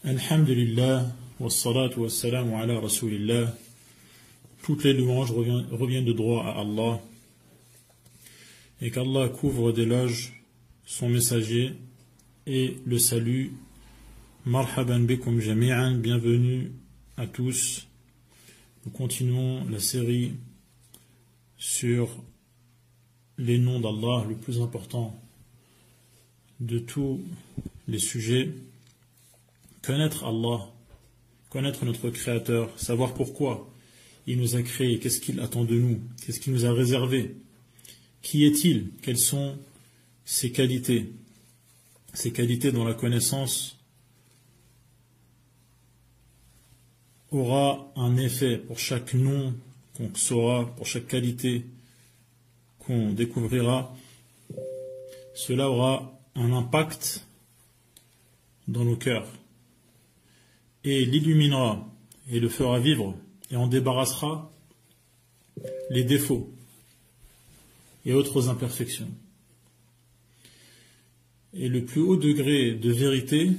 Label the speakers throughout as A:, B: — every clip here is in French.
A: Alhamdulillah, wassalatu wassalamu ala rasulillah. Toutes les louanges reviennent de droit à Allah, et qu'Allah couvre d'éloges son messager et le salut. Marhaban bikum jami'an, bienvenue à tous. Nous continuons la série sur les noms d'Allah, le plus important de tous les sujets. Connaître Allah, connaître notre Créateur, savoir pourquoi il nous a créés, qu'est-ce qu'il attend de nous, qu'est-ce qu'il nous a réservé, qui est-il, quelles sont ses qualités dont la connaissance aura un effet pour chaque nom qu'on saura, pour chaque qualité qu'on découvrira. Cela aura un impact dans nos cœurs et l'illuminera et le fera vivre et en débarrassera les défauts et autres imperfections. Et le plus haut degré de vérité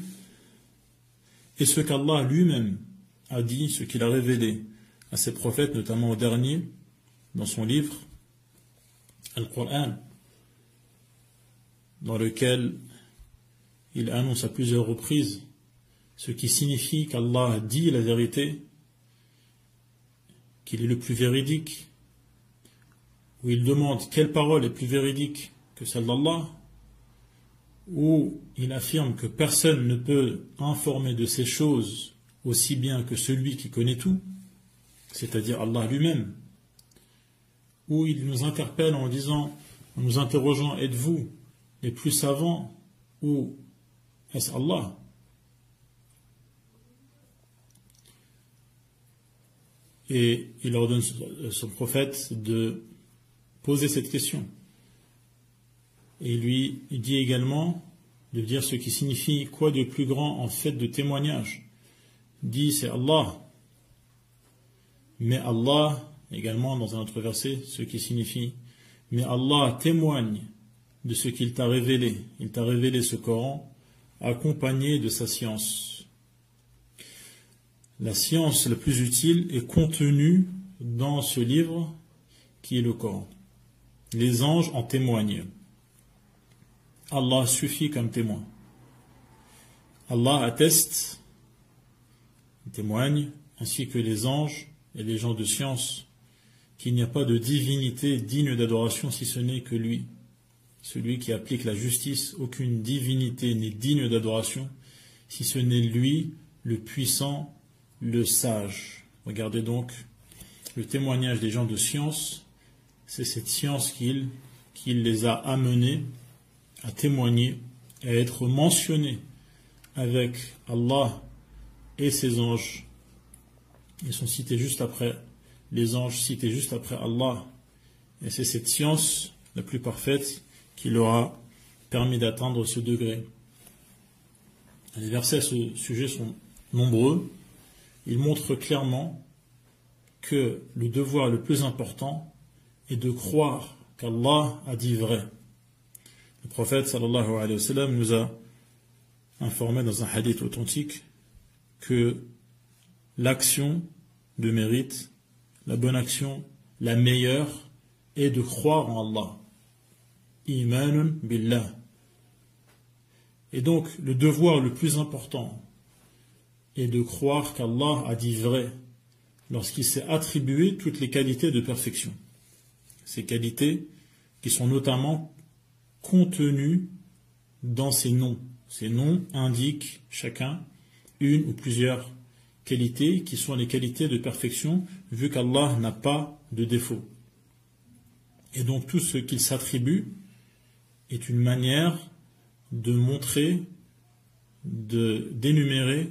A: est ce qu'Allah lui-même a dit, ce qu'il a révélé à ses prophètes, notamment au dernier, dans son livre, Al-Qur'an, dans lequel il annonce à plusieurs reprises ce qui signifie qu'Allah dit la vérité, qu'il est le plus véridique, où il demande quelle parole est plus véridique que celle d'Allah, où il affirme que personne ne peut informer de ces choses aussi bien que celui qui connaît tout, c'est-à-dire Allah lui-même, où il nous interpelle en disant, en nous interrogeant, êtes-vous les plus savants ou est-ce Allah? Et il ordonne à son prophète de poser cette question. Et lui il dit également de dire ce qui signifie quoi de plus grand en fait de témoignage. Il dit c'est Allah. Mais Allah, également dans un autre verset, ce qui signifie mais Allah témoigne de ce qu'il t'a révélé. Il t'a révélé ce Coran accompagné de sa science. La science la plus utile est contenue dans ce livre qui est le Coran. Les anges en témoignent. Allah suffit comme témoin. Allah atteste, témoigne, ainsi que les anges et les gens de science, qu'il n'y a pas de divinité digne d'adoration si ce n'est que lui. Celui qui applique la justice, aucune divinité n'est digne d'adoration si ce n'est lui, le puissant, le sage. Regardez donc le témoignage des gens de science, c'est cette science qui les a amenés à témoigner, à être mentionnés avec Allah et ses anges. Ils sont cités juste après, les anges cités juste après Allah. Et c'est cette science la plus parfaite qui leur a permis d'atteindre ce degré. Les versets à ce sujet sont nombreux. Ils montrent clairement que le devoir le plus important est de croire qu'Allah a dit vrai. Le prophète sallallahu alayhi wa sallam nous a informé dans un hadith authentique que l'action de mérite, la bonne action, la meilleure, est de croire en Allah. Imanun billah. Et donc, le devoir le plus important est de croire qu'Allah a dit vrai lorsqu'il s'est attribué toutes les qualités de perfection. Ces qualités qui sont notamment contenues dans ces noms. Ces noms indiquent chacun une ou plusieurs qualités qui sont les qualités de perfection vu qu'Allah n'a pas de défaut. Et donc tout ce qu'il s'attribue est une manière de montrer, d'énumérer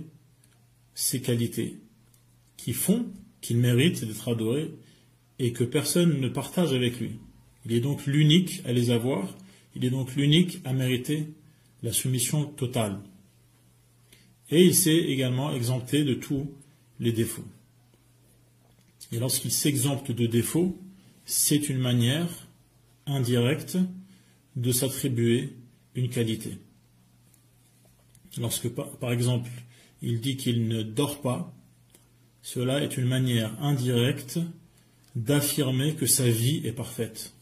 A: ces qualités qui font qu'il mérite d'être adoré et que personne ne partage avec lui. Il est donc l'unique à les avoir, il est donc l'unique à mériter la soumission totale. Et il s'est également exempté de tous les défauts. Et lorsqu'il s'exempte de défauts, c'est une manière indirecte de s'attribuer une qualité. Lorsque, par exemple, il dit qu'il ne dort pas, cela est une manière indirecte d'affirmer que sa vie est parfaite.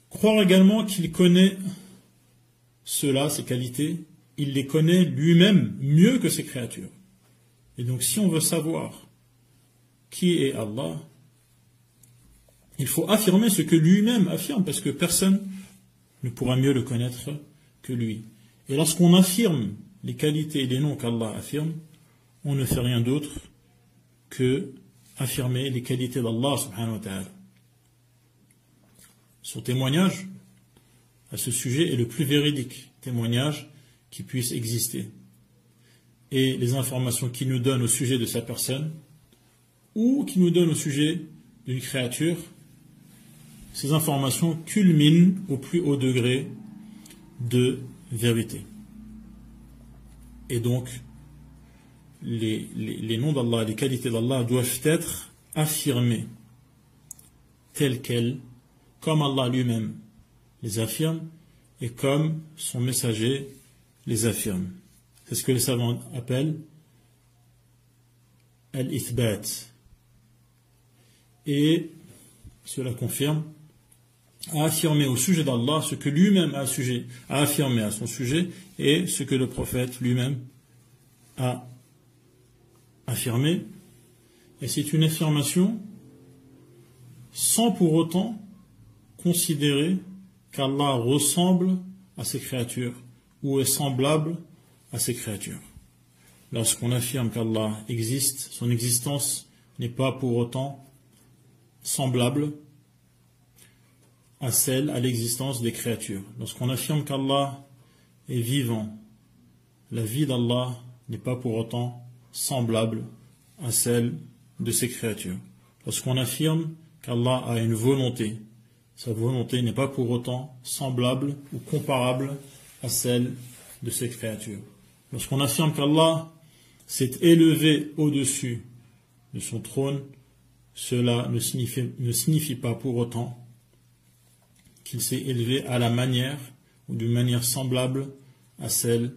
A: Croire également qu'il connaît cela, ses qualités, il les connaît lui-même mieux que ses créatures. Et donc si on veut savoir qui est Allah, il faut affirmer ce que lui-même affirme, parce que personne ne pourra mieux le connaître que lui. Et lorsqu'on affirme les qualités et les noms qu'Allah affirme, on ne fait rien d'autre que affirmer les qualités d'Allah subhanahu wa ta'ala. Son témoignage à ce sujet est le plus véridique témoignage qui puisse exister. Et les informations qu'il nous donne au sujet de sa personne ou qu'il nous donne au sujet d'une créature, ces informations culminent au plus haut degré de vérité. Et donc, les noms d'Allah, les qualités d'Allah doivent être affirmés telles quelles, comme Allah lui-même les affirme et comme son messager les affirme. C'est ce que les savants appellent al-ithbat. Et cela confirme à affirmer au sujet d'Allah ce que lui-même a affirmé à son sujet et ce que le prophète lui-même a affirmé. Et c'est une affirmation sans pour autant considérer qu'Allah ressemble à ses créatures ou est semblable à ses créatures. Lorsqu'on affirme qu'Allah existe, son existence n'est pas pour autant semblable à l'existence des créatures. Lorsqu'on affirme qu'Allah est vivant, la vie d'Allah n'est pas pour autant semblable à celle de ses créatures. Lorsqu'on affirme qu'Allah a une volonté, sa volonté n'est pas pour autant semblable ou comparable à celle de ses créatures. Lorsqu'on affirme qu'Allah s'est élevé au-dessus de son trône, cela ne signifie pas pour autant qu'il s'est élevé à la manière ou d'une manière semblable à celle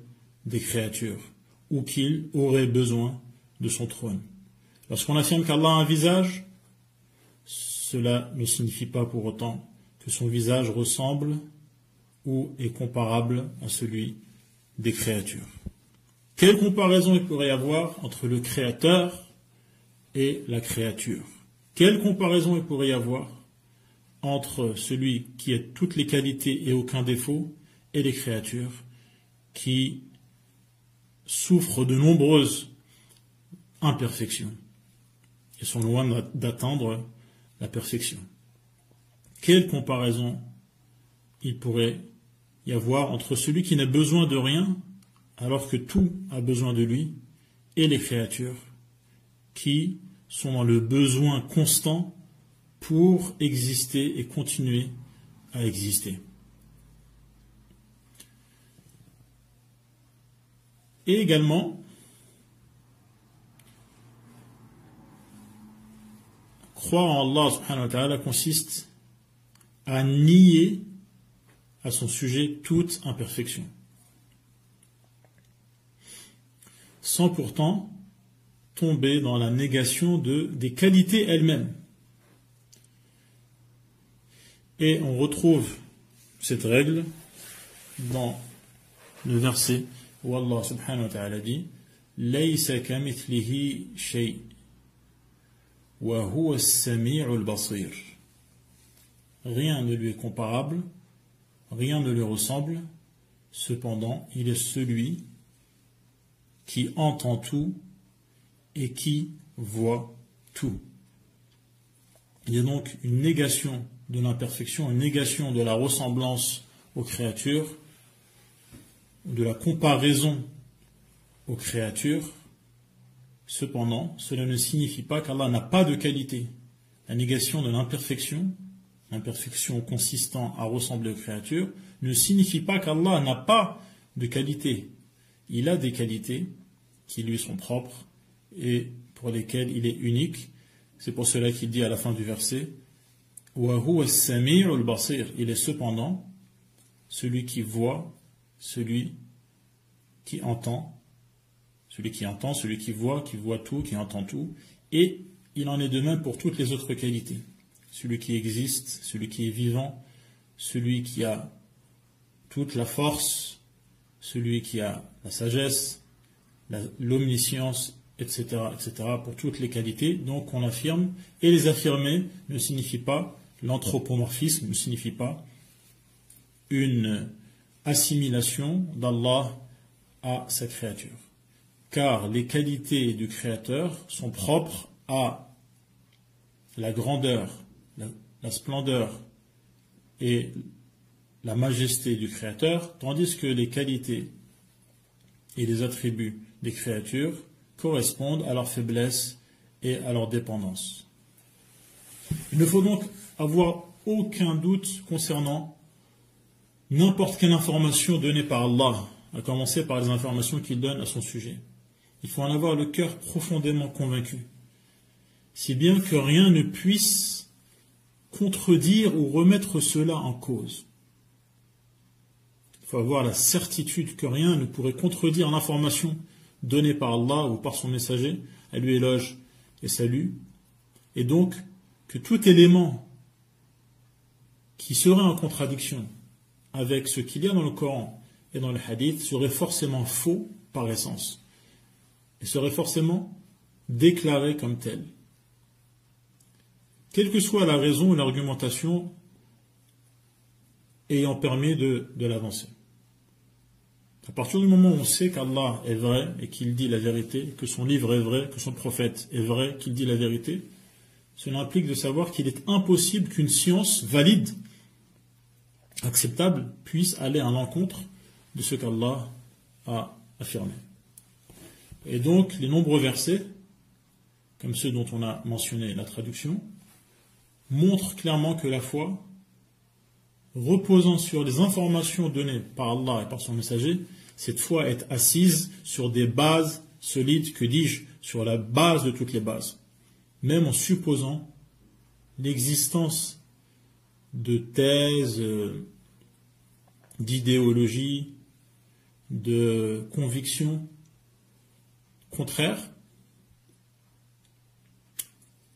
A: des créatures, ou qu'il aurait besoin de son trône. Lorsqu'on affirme qu'Allah a un visage, cela ne signifie pas pour autant que son visage ressemble ou est comparable à celui des créatures. Quelle comparaison il pourrait y avoir entre le créateur et la créature? Quelle comparaison il pourrait y avoir entre celui qui a toutes les qualités et aucun défaut et les créatures qui souffrent de nombreuses imperfections et sont loin d'atteindre la perfection? Quelle comparaison il pourrait y avoir entre celui qui n'a besoin de rien alors que tout a besoin de lui et les créatures qui sont dans le besoin constant pour exister et continuer à exister? Et également, croire en Allah subhanahu wa ta'ala consiste à nier à son sujet toute imperfection, sans pourtant tomber dans la négation des qualités elles-mêmes. Et on retrouve cette règle dans le verset où Allah subhanahu wa ta'ala dit Laysa kamithlihi shay wa huwa as-sami'ul basir. Rien ne lui est comparable, rien ne lui ressemble, cependant il est celui qui entend tout et qui voit tout. Il y a donc une négation de l'imperfection, une négation de la ressemblance aux créatures, de la comparaison aux créatures. Cependant, cela ne signifie pas qu'Allah n'a pas de qualité. La négation de l'imperfection consistant à ressembler aux créatures, ne signifie pas qu'Allah n'a pas de qualité. Il a des qualités qui lui sont propres et pour lesquelles il est unique. C'est pour cela qu'il dit à la fin du verset wa huwa as-sami'ul basir. Il est cependant celui qui voit, celui qui entend, celui qui entend, celui qui voit tout, qui entend tout, et il en est de même pour toutes les autres qualités. Celui qui existe, celui qui est vivant, celui qui a toute la force, celui qui a la sagesse, l'omniscience, etc., etc., pour toutes les qualités. Donc on affirme, et les affirmer ne signifie pas, l'anthropomorphisme ne signifie pas une assimilation d'Allah à sa créature. Car les qualités du Créateur sont propres à la grandeur, la splendeur et la majesté du Créateur, tandis que les qualités et les attributs des créatures correspondent à leur faiblesse et à leur dépendance. Il ne faut donc avoir aucun doute concernant n'importe quelle information donnée par Allah, à commencer par les informations qu'il donne à son sujet. Il faut en avoir le cœur profondément convaincu, si bien que rien ne puisse contredire ou remettre cela en cause. Il faut avoir la certitude que rien ne pourrait contredire l'information donnée par Allah ou par son messager, à lui éloge et salut, et donc que tout élément qui serait en contradiction avec ce qu'il y a dans le Coran et dans le Hadith serait forcément faux par essence, et serait forcément déclaré comme tel. Quelle que soit la raison ou l'argumentation ayant permis de l'avancer. À partir du moment où on sait qu'Allah est vrai et qu'il dit la vérité, que son livre est vrai, que son prophète est vrai, qu'il dit la vérité, cela implique de savoir qu'il est impossible qu'une science valide, acceptable, puisse aller à l'encontre de ce qu'Allah a affirmé. Et donc, les nombreux versets, comme ceux dont on a mentionné la traduction, montrent clairement que la foi, reposant sur les informations données par Allah et par son messager, cette foi est assise sur des bases solides, que dis-je, sur la base de toutes les bases. Même en supposant l'existence de thèses, d'idéologies, de convictions contraires,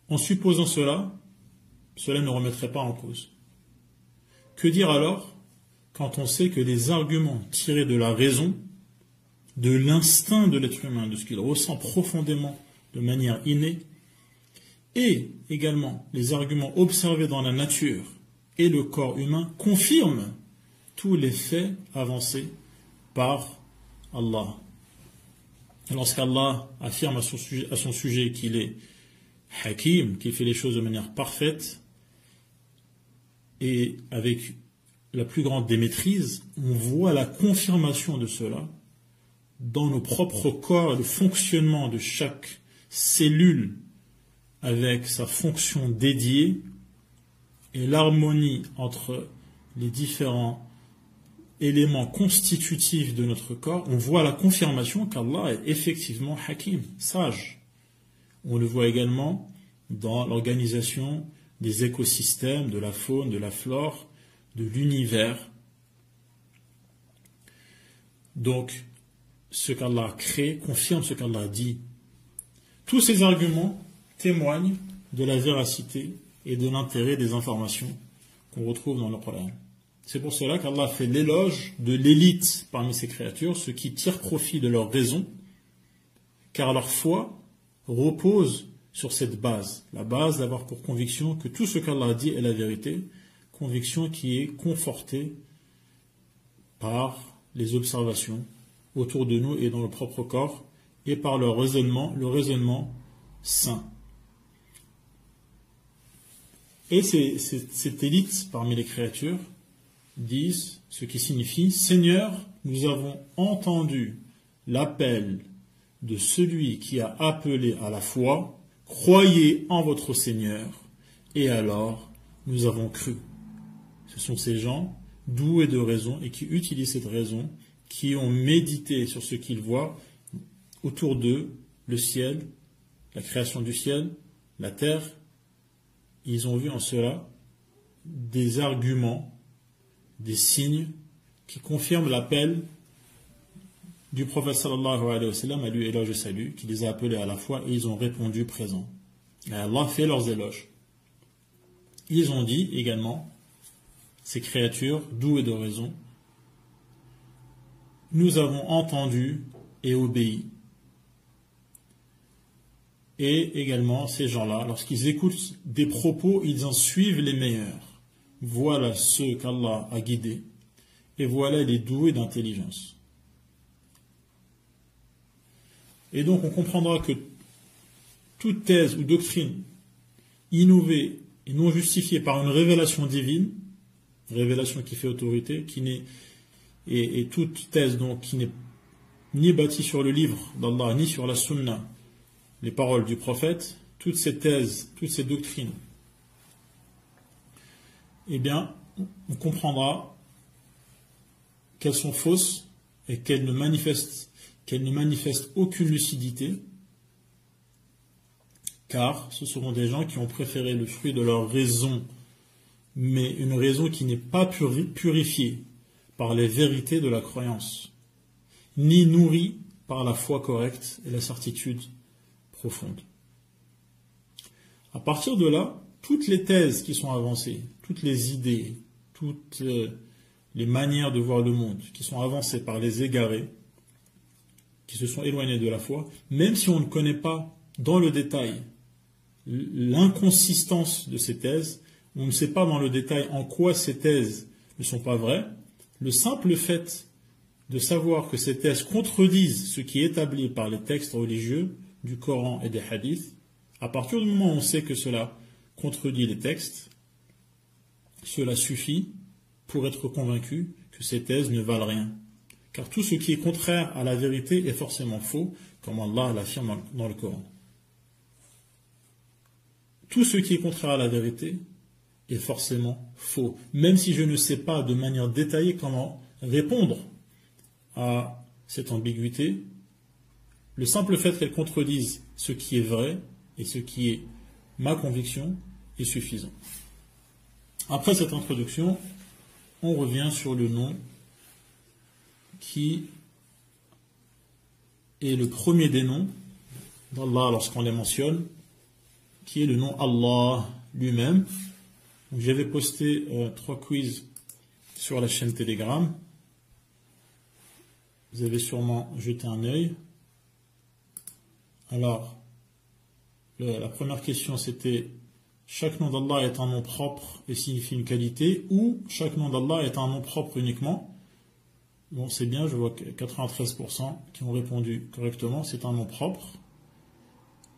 A: en supposant cela, cela ne remettrait pas en cause. Que dire alors quand on sait que les arguments tirés de la raison, de l'instinct de l'être humain, de ce qu'il ressent profondément de manière innée, et également les arguments observés dans la nature et le corps humain confirment tous les faits avancés par Allah. Lorsqu'Allah affirme à son sujet qu'il est Hakim, qu'il fait les choses de manière parfaite et avec la plus grande des maîtrises, on voit la confirmation de cela dans nos propres corps et le fonctionnement de chaque cellule avec sa fonction dédiée et l'harmonie entre les différents éléments constitutifs de notre corps. On voit la confirmation qu'Allah est effectivement Hakim, sage. On le voit également dans l'organisation des écosystèmes, de la faune, de la flore, de l'univers. Donc, ce qu'Allah crée confirme ce qu'Allah dit. Tous ces arguments témoignent de la véracité et de l'intérêt des informations qu'on retrouve dans le Coran. C'est pour cela qu'Allah fait l'éloge de l'élite parmi ses créatures, ceux qui tirent profit de leur raison, car leur foi repose sur cette base, la base d'avoir pour conviction que tout ce qu'Allah dit est la vérité, conviction qui est confortée par les observations autour de nous et dans le propre corps, et par le raisonnement saint. Et cette élite parmi les créatures disent ce qui signifie « Seigneur, nous avons entendu l'appel de celui qui a appelé à la foi, croyez en votre Seigneur, et alors nous avons cru. » Ce sont ces gens doués de raison et qui utilisent cette raison, qui ont médité sur ce qu'ils voient autour d'eux, le ciel, la création du ciel, la terre. Ils ont vu en cela des arguments, des signes qui confirment l'appel du prophète sallallahu alayhi wa sallam, à lui éloge et salut, qui les a appelés à la foi, et ils ont répondu présent. Et Allah fait leurs éloges. Ils ont dit également, ces créatures douées de raison, nous avons entendu et obéi. Et également, ces gens-là, lorsqu'ils écoutent des propos, ils en suivent les meilleurs. Voilà ceux qu'Allah a guidés, et voilà les doués d'intelligence. Et donc, on comprendra que toute thèse ou doctrine innovée et non justifiée par une révélation divine, révélation qui fait autorité, qui n'est et toute thèse donc qui n'est ni bâtie sur le livre d'Allah, ni sur la sunna, les paroles du prophète, toutes ces thèses, toutes ces doctrines, eh bien, on comprendra qu'elles sont fausses et qu'elles ne manifestent aucune lucidité, car ce seront des gens qui ont préféré le fruit de leur raison, mais une raison qui n'est pas purifiée par les vérités de la croyance, ni nourrie par la foi correcte et la certitude profonde. À partir de là, toutes les thèses qui sont avancées, toutes les idées, toutes les manières de voir le monde qui sont avancées par les égarés, qui se sont éloignés de la foi, même si on ne connaît pas dans le détail l'inconsistance de ces thèses, on ne sait pas dans le détail en quoi ces thèses ne sont pas vraies, le simple fait de savoir que ces thèses contredisent ce qui est établi par les textes religieux du Coran et des hadiths, à partir du moment où on sait que cela contredit les textes, cela suffit pour être convaincu que ces thèses ne valent rien. Car tout ce qui est contraire à la vérité est forcément faux, comme Allah l'affirme dans le Coran. Tout ce qui est contraire à la vérité est forcément faux, même si je ne sais pas de manière détaillée comment répondre à cette ambiguïté. Le simple fait qu'elle contredise ce qui est vrai et ce qui est ma conviction est suffisant. Après cette introduction, on revient sur le nom qui est le premier des noms d'Allah lorsqu'on les mentionne, qui est le nom Allah lui-même. J'avais posté 3 quiz sur la chaîne Telegram. Vous avez sûrement jeté un œil. Alors, la première question c'était: chaque nom d'Allah est un nom propre et signifie une qualité, ou chaque nom d'Allah est un nom propre uniquement? Bon, c'est bien, je vois que 93% qui ont répondu correctement, c'est un nom propre.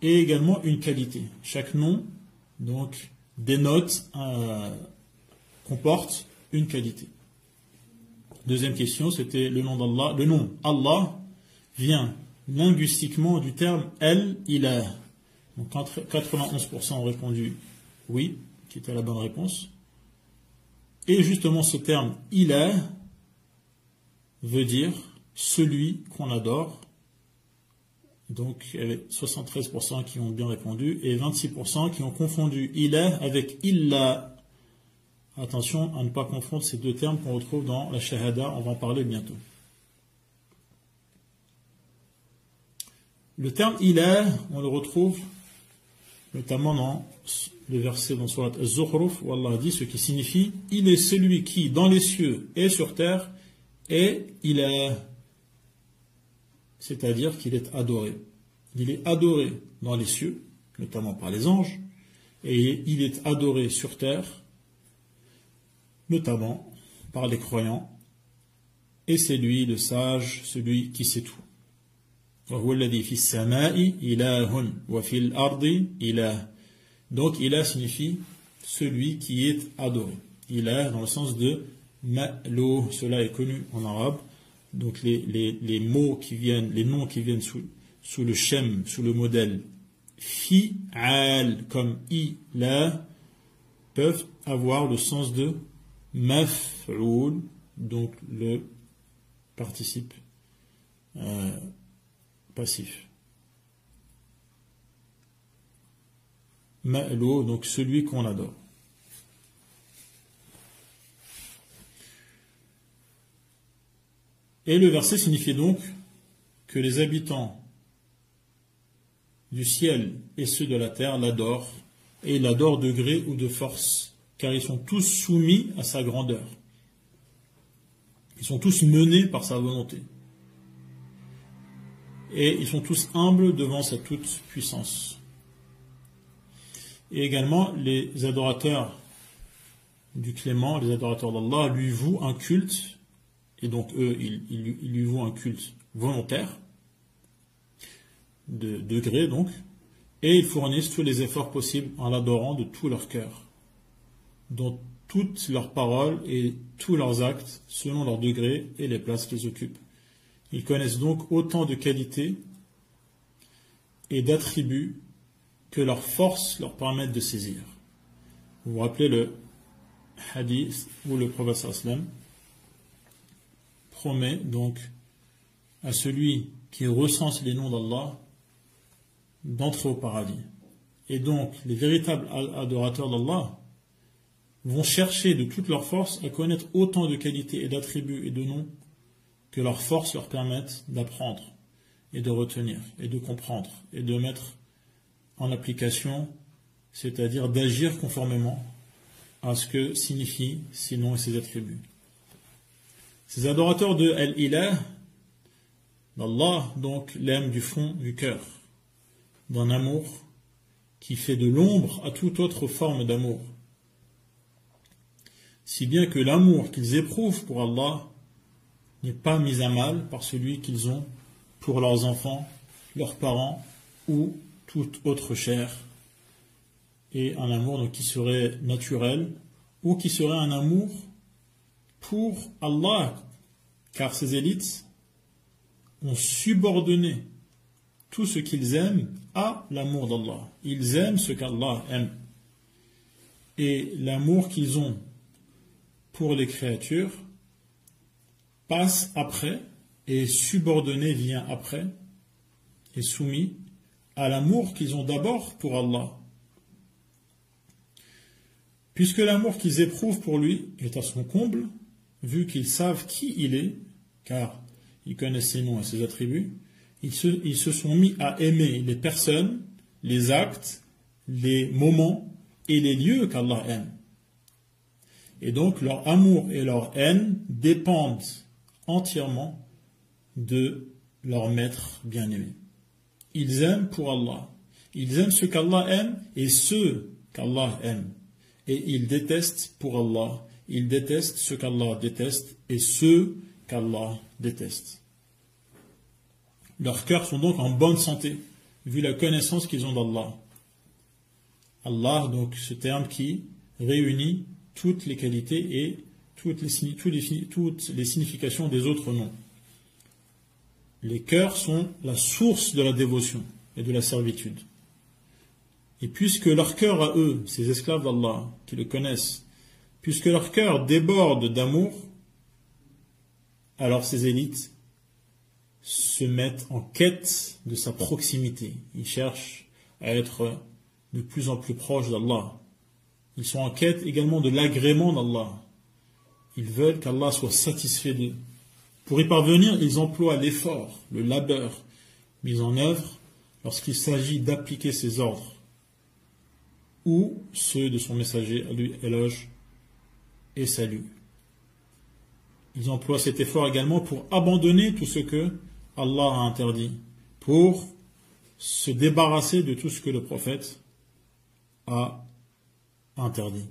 A: Et également une qualité. Chaque nom, donc, dénote, comporte une qualité. Deuxième question, c'était le nom d'Allah. Le nom Allah vient linguistiquement du terme El-Ilah. Donc 91% ont répondu oui, qui était la bonne réponse. Et justement, ce terme Ilah veut dire celui qu'on adore. Donc, il y avait 73% qui ont bien répondu et 26% qui ont confondu Ilah avec Illa. Attention à ne pas confondre ces deux termes qu'on retrouve dans la Shahada, on va en parler bientôt. Le terme Ilah, on le retrouve notamment dans le verset dans Surat Az-Zukhruf où Allah dit ce qui signifie: il est celui qui, dans les cieux et sur terre, est Ilah. C'est-à-dire qu'il est adoré. Il est adoré dans les cieux, notamment par les anges, et il est adoré sur terre, notamment par les croyants, et c'est lui le sage, celui qui sait tout. Donc Ilah signifie celui qui est adoré. Ilah dans le sens de ma'lo, cela est connu en arabe. Donc les mots qui viennent, les noms qui viennent sous le shem, sous le modèle fi'al comme ilah peuvent avoir le sens de maf'oul, donc le participe passif. Ma'lo, donc celui qu'on adore. Et le verset signifiait donc que les habitants du ciel et ceux de la terre l'adorent, et ils l'adorent de gré ou de force, car ils sont tous soumis à sa grandeur. Ils sont tous menés par sa volonté. Et ils sont tous humbles devant sa toute puissance. Et également, les adorateurs du Clément, les adorateurs d'Allah, lui vouent un culte, et donc eux, ils lui vouent un culte volontaire, de degré donc, et ils fournissent tous les efforts possibles en l'adorant de tout leur cœur, dont toutes leurs paroles et tous leurs actes, selon leur degré et les places qu'ils occupent. Ils connaissent donc autant de qualités et d'attributs que leurs forces leur permettent de saisir. Vous vous rappelez le hadith où le prophète sallam promet donc à celui qui recense les noms d'Allah d'entrer au paradis. Et donc, les véritables adorateurs d'Allah vont chercher de toute leur force à connaître autant de qualités et d'attributs et de noms que leurs forces leur permettent d'apprendre et de retenir et de comprendre et de mettre en application, c'est-à-dire d'agir conformément à ce que signifient ces noms et ces attributs. Ces adorateurs de Al-Ilah, d'Allah, donc, l'aiment du fond du cœur, d'un amour qui fait de l'ombre à toute autre forme d'amour. Si bien que l'amour qu'ils éprouvent pour Allah n'est pas mis à mal par celui qu'ils ont pour leurs enfants, leurs parents ou toute autre chair, et un amour donc, qui serait naturel ou qui serait un amour pour Allah, car ces élites ont subordonné tout ce qu'ils aiment à l'amour d'Allah. Ils aiment ce qu'Allah aime. Et l'amour qu'ils ont pour les créatures passe après et subordonné vient après et soumis à l'amour qu'ils ont d'abord pour Allah. Puisque l'amour qu'ils éprouvent pour lui est à son comble, vu qu'ils savent qui il est, car ils connaissent ses noms et ses attributs, ils se sont mis à aimer les personnes, les actes, les moments et les lieux qu'Allah aime. Et donc leur amour et leur haine dépendent entièrement de leur maître bien-aimé. Ils aiment pour Allah. Ils aiment ce qu'Allah aime et ceux qu'Allah aime. Et ils détestent pour Allah. Ils détestent ce qu'Allah déteste et ceux qu'Allah déteste. Leurs cœurs sont donc en bonne santé, vu la connaissance qu'ils ont d'Allah. Allah, donc ce terme qui réunit toutes les qualités et toutes les significations des autres noms. Les cœurs sont la source de la dévotion et de la servitude. Et puisque leur cœur à eux, ces esclaves d'Allah, qui le connaissent, puisque leur cœur déborde d'amour, alors ces élites se mettent en quête de sa proximité. Ils cherchent à être de plus en plus proches d'Allah. Ils sont en quête également de l'agrément d'Allah. Ils veulent qu'Allah soit satisfait d'eux. Pour y parvenir, ils emploient l'effort, le labeur mis en œuvre lorsqu'il s'agit d'appliquer ses ordres ou ceux de son messager, à lui éloge et salut. Ils emploient cet effort également pour abandonner tout ce que Allah a interdit, pour se débarrasser de tout ce que le prophète a interdit.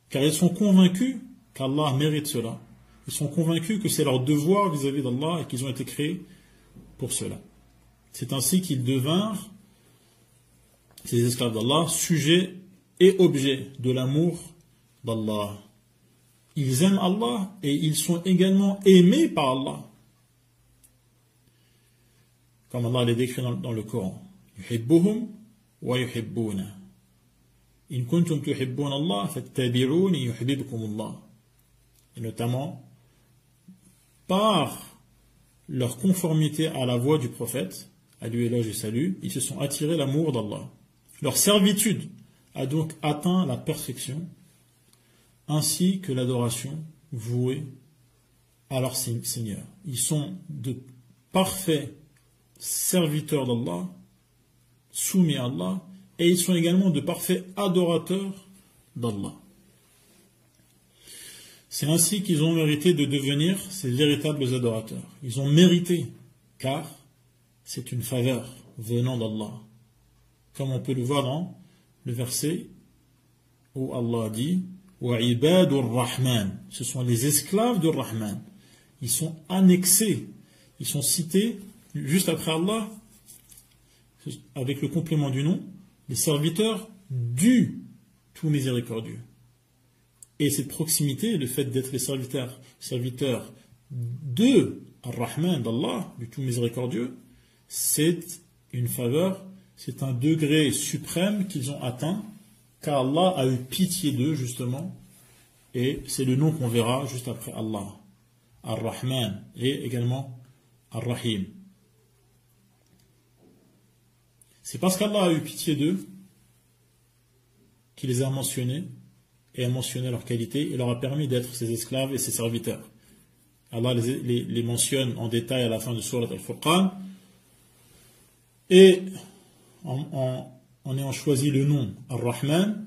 A: Car ils sont convaincus qu'Allah mérite cela. Ils sont convaincus que c'est leur devoir vis-à-vis d'Allah et qu'ils ont été créés pour cela. C'est ainsi qu'ils devinrent, ces esclaves d'Allah, sujets et objets de l'amour d'Allah. Ils aiment Allah et ils sont également aimés par Allah. Comme Allah les décrit dans le Coran. Yuhibbuhum wa yuhibbuna. In kuntum tuhibbuna Allah fattabi'uni yuhibbukum Allah. Et notamment par leur conformité à la voie du prophète, à lui éloge et salut, ils se sont attirés l'amour d'Allah. Leur servitude a donc atteint la perfection, ainsi que l'adoration vouée à leur Seigneur. Ils sont de parfaits serviteurs d'Allah, soumis à Allah, et ils sont également de parfaits adorateurs d'Allah. C'est ainsi qu'ils ont mérité de devenir ces véritables adorateurs. Ils ont mérité, car c'est une faveur venant d'Allah. Comme on peut le voir dans le verset où Allah dit وَعِبَادُ الرَّحْمَنِ, ce sont les esclaves du Rahman. Ils sont annexés, ils sont cités juste après Allah, avec le complément du nom, les serviteurs du tout miséricordieux. Et cette proximité, le fait d'être les serviteurs de Ar-Rahman, d'Allah, du tout miséricordieux, c'est une faveur, c'est un degré suprême qu'ils ont atteint, car Allah a eu pitié d'eux, justement, et c'est le nom qu'on verra juste après Allah, Ar-Rahman, et également Ar-Rahim. C'est parce qu'Allah a eu pitié d'eux qu'il les a mentionnés, et a mentionné leurs qualités, et leur a permis d'être ses esclaves et ses serviteurs. Allah les mentionne en détail à la fin de Surat Al-Furqan, et en ayant choisi le nom Ar-Rahman,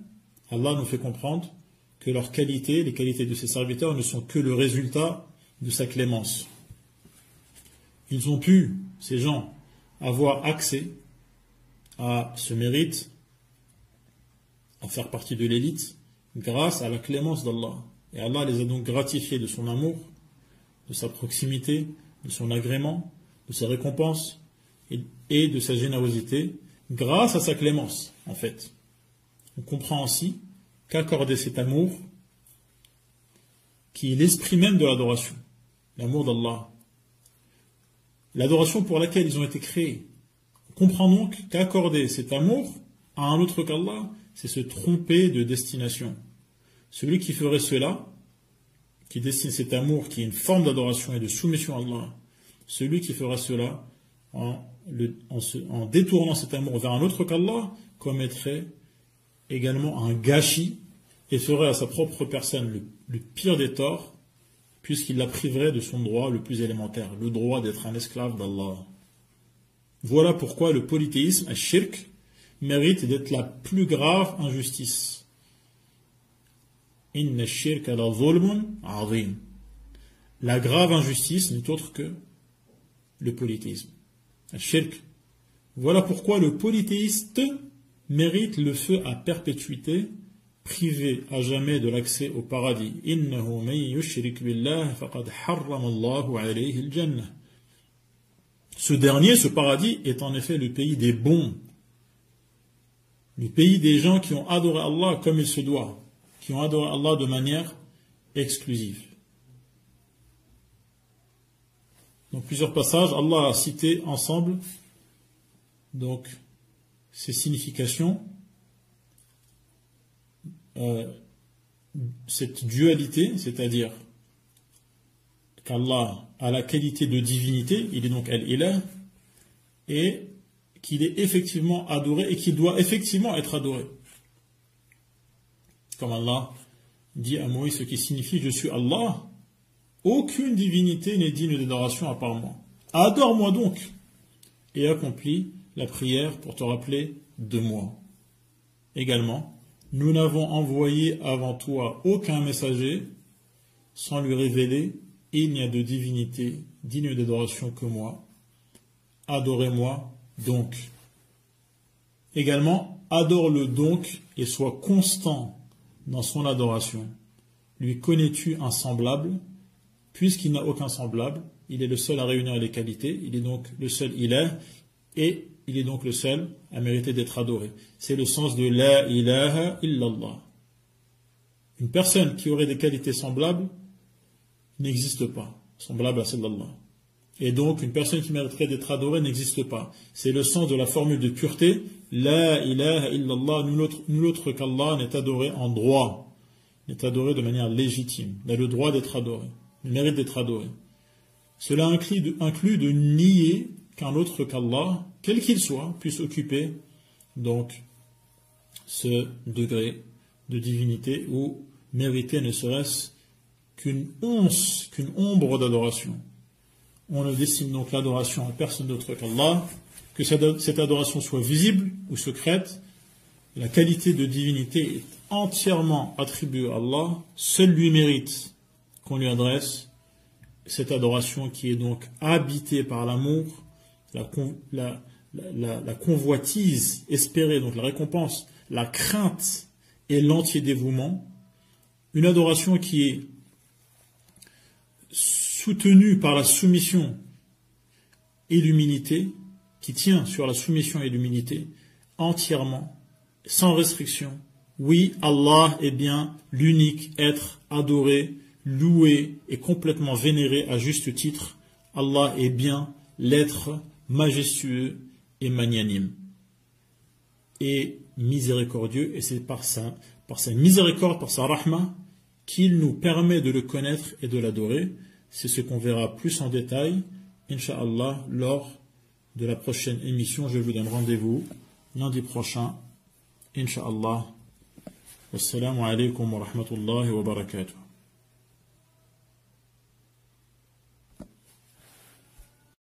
A: Allah nous fait comprendre que leurs qualités, les qualités de ses serviteurs, ne sont que le résultat de sa clémence. Ils ont pu, ces gens, avoir accès à ce mérite, à faire partie de l'élite, grâce à la clémence d'Allah. Et Allah les a donc gratifiés de son amour, de sa proximité, de son agrément, de sa récompense et de sa générosité, grâce à sa clémence, en fait. On comprend ainsi qu'accorder cet amour, qui est l'esprit même de l'adoration, l'amour d'Allah, l'adoration pour laquelle ils ont été créés. On comprend donc qu'accorder cet amour à un autre qu'Allah, c'est se tromper de destination. Celui qui ferait cela, qui destine cet amour, qui est une forme d'adoration et de soumission à Allah, celui qui fera cela en détournant cet amour vers un autre qu'Allah, commettrait également un gâchis et ferait à sa propre personne le pire des torts, puisqu'il la priverait de son droit le plus élémentaire, le droit d'être un esclave d'Allah. Voilà pourquoi le polythéisme, al-shirk, mérite d'être la plus grave injustice. Inna ash-shirka la zulmun azim. La grave injustice n'est autre que le polythéisme. Al-shirk. Voilà pourquoi le polythéiste mérite le feu à perpétuité, privé à jamais de l'accès au paradis. Innahu man yushrik billah faqad harrama Allahu alayhi al-jannah. Ce dernier, ce paradis, est en effet le pays des bons, le pays des gens qui ont adoré Allah comme il se doit, qui ont adoré Allah de manière exclusive. Dans plusieurs passages, Allah a cité ensemble donc ces significations, cette dualité, c'est-à-dire qu'Allah a la qualité de divinité, il est donc Al-Ilah, et qu'il est effectivement adoré et qu'il doit effectivement être adoré. Comme Allah dit à Moïse, ce qui signifie je suis Allah, aucune divinité n'est digne d'adoration à part moi. Adore-moi donc et accomplis la prière pour te rappeler de moi. Également, nous n'avons envoyé avant toi aucun messager sans lui révéler il n'y a de divinité digne d'adoration que moi. Adorez-moi donc. Également, adore-le donc et sois constant dans son adoration. Lui connais-tu un semblable? Puisqu'il n'a aucun semblable, il est le seul à réunir les qualités, il est donc le seul ilah, et il est donc le seul à mériter d'être adoré. C'est le sens de la ilaha illallah. Une personne qui aurait des qualités semblables n'existe pas, semblable à celle d'Allah. Et donc, une personne qui mériterait d'être adorée n'existe pas. C'est le sens de la formule de pureté, la ilaha illallah, nul autre qu'Allah n'est adoré en droit, n'est adoré de manière légitime, il a le droit d'être adoré, il mérite d'être adoré. Cela inclut de nier qu'un autre qu'Allah, quel qu'il soit, puisse occuper donc ce degré de divinité ou mériter ne serait-ce qu'une once, qu'une ombre d'adoration. On ne destine donc l'adoration à personne d'autre qu'Allah, que cette adoration soit visible ou secrète. La qualité de divinité est entièrement attribuée à Allah. Seul lui mérite qu'on lui adresse cette adoration qui est donc habitée par l'amour, la convoitise espérée, donc la récompense, la crainte et l'entier dévouement. Une adoration qui est soutenue par la soumission et l'humilité, qui tient sur la soumission et l'humilité, entièrement, sans restriction. Oui, Allah est bien l'unique être adoré, loué et complètement vénéré à juste titre. Allah est bien l'être majestueux et magnanime et miséricordieux, et c'est par sa miséricorde, par sa rahma, qu'il nous permet de le connaître et de l'adorer. C'est ce qu'on verra plus en détail, Inch'Allah, lors de la prochaine émission. Je vous donne rendez-vous lundi prochain, Inch'Allah. Wassalamu alaikum wa rahmatullahi wa barakatuh.